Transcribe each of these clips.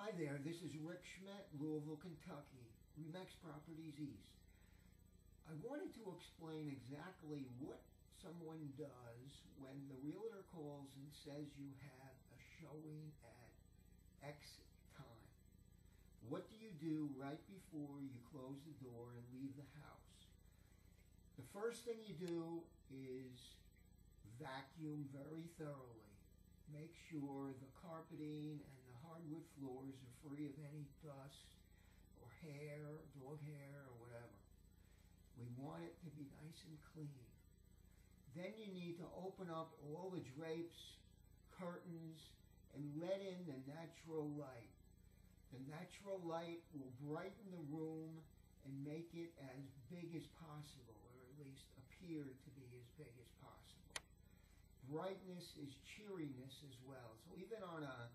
Hi there, this is Rick Schmidt, Louisville, Kentucky, Remax Properties East. I wanted to explain exactly what someone does when the realtor calls and says you have a showing at X time. What do you do right before you close the door and leave the house? The first thing you do is vacuum very thoroughly. Make sure the carpeting and the hardwood floors are free of any dust or hair, dog hair, or whatever. We want it to be nice and clean. Then you need to open up all the drapes, curtains, and let in the natural light. The natural light will brighten the room and make it as big as possible, or at least appear to be as big as possible. Brightness is cheeriness as well. So even on a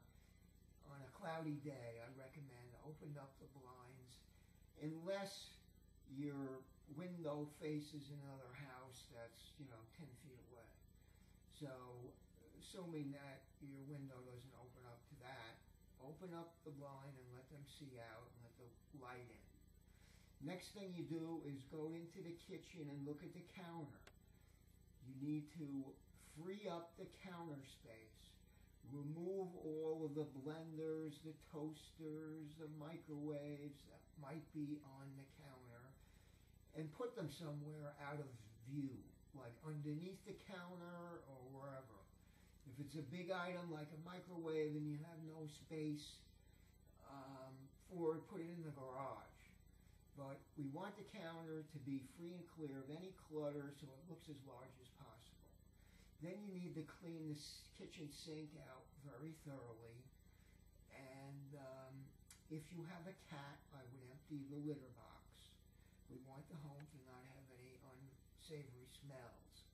cloudy day, I recommend open up the blinds, unless your window faces another house that's 10 feet away. So assuming that your window doesn't open up to that, open up the blind and let them see out and let the light in. Next thing you do is go into the kitchen and look at the counter. You need to free up the counter space. Remove all of the blenders, the toasters, the microwaves that might be on the counter and put them somewhere out of view, like underneath the counter or wherever. If it's a big item like a microwave and you have no space for it, put it in the garage. But we want the counter to be free and clear of any clutter so it looks as large as possible. Then you need to clean the kitchen sink out very thoroughly. And if you have a cat, I would empty the litter box. We want the home to not have any unsavory smells.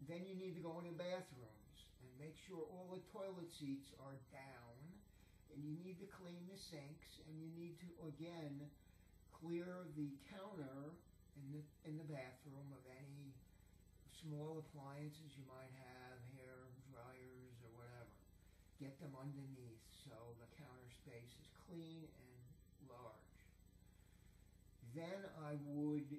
Then you need to go in the bathrooms and make sure all the toilet seats are down. And you need to clean the sinks, and you need to, again, clear the counter in the bathroom of any small appliances you might have, hair dryers or whatever. Get them underneath so the counter space is clean and large. Then I would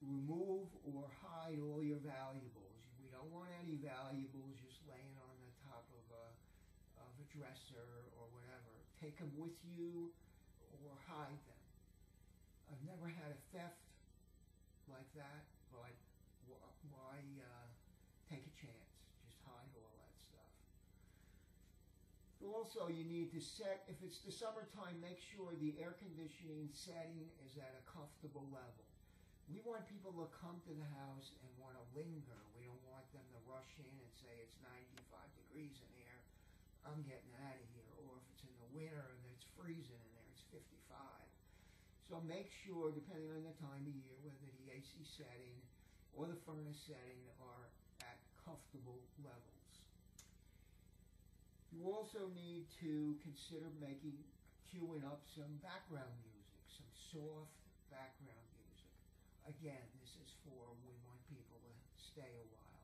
remove or hide all your valuables. We don't want any valuables just laying on the top of a dresser or whatever. Take them with you or hide them. I've never had a theft like that, but why take a chance? Just hide all that stuff. Also, you need to set, if it's the summertime, make sure the air conditioning setting is at a comfortable level. We want people to come to the house and want to linger. We don't want them to rush in and say it's 95 degrees in here, I'm getting out of here. Or if it's in the winter and it's freezing in there, it's 55. So make sure, depending on the time of year, whether the AC setting or the furnace setting are at comfortable levels. You also need to consider queuing up some background music, some soft background music. Again, this is for we want people to stay a while.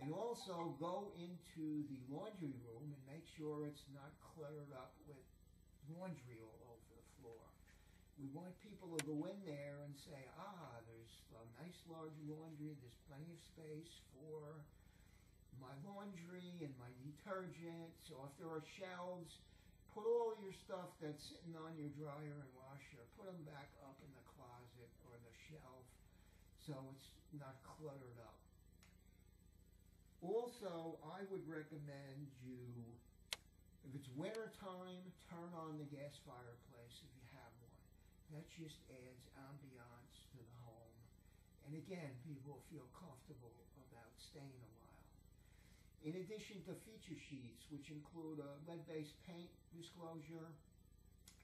And also go into the laundry room and make sure it's not cluttered up with laundry all over the floor. We want people to go in there and say, there's a nice large laundry, there's plenty of space for my laundry and my detergent. So if there are shelves, put all your stuff that's sitting on your dryer and washer, put them back up in the closet or the shelf so it's not cluttered up. Also, I would recommend you, if it's winter time, turn on the gas fireplace if you have one. That just adds ambiance to the home. And again, people will feel comfortable about staying a while. In addition to feature sheets, which include a lead-based paint disclosure,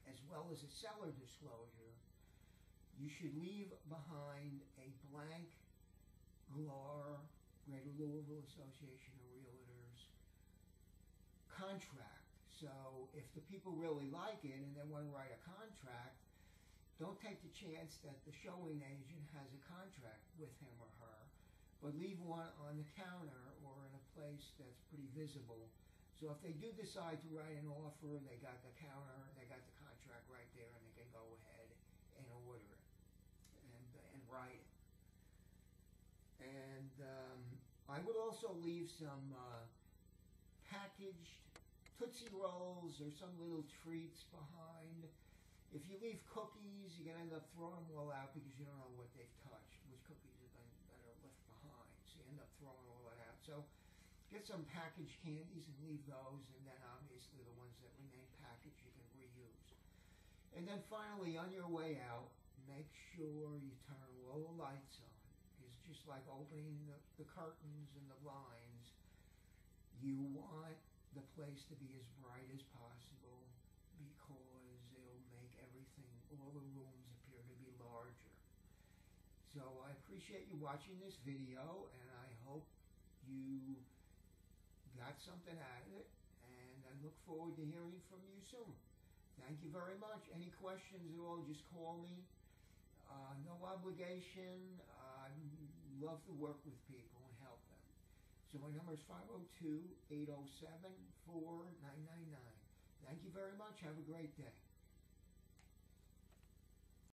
as well as a cellar disclosure, you should leave behind a blank GLAR, Greater Louisville Association of Realtors, contract. So if the people really like it and they want to write a contract, don't take the chance that the showing agent has a contract with him or her, but leave one on the counter or in a place that's pretty visible So if they do decide to write an offer, they got the counter, they got the contract right there, and they can go ahead and order it and write it. And I would also leave some packaged Tootsie Rolls or some little treats behind. If you leave cookies, you're going to end up throwing them all out because you don't know what they've touched, which cookies have been that are left behind. So you end up throwing all that out. So get some packaged candies and leave those, and then obviously the ones that remain packaged you can reuse. And then finally, on your way out, make sure you turn all the lights on. It's just like opening the curtains and the blinds. You want the place to be as bright as possible because it'll make everything, all the rooms appear to be larger. So I appreciate you watching this video, and I hope you got something out of it, and I look forward to hearing from you soon. Thank you very much. Any questions at all, just call me. No obligation. I love to work with people and help them. So my number is 502-807-4999. Thank you very much. Have a great day.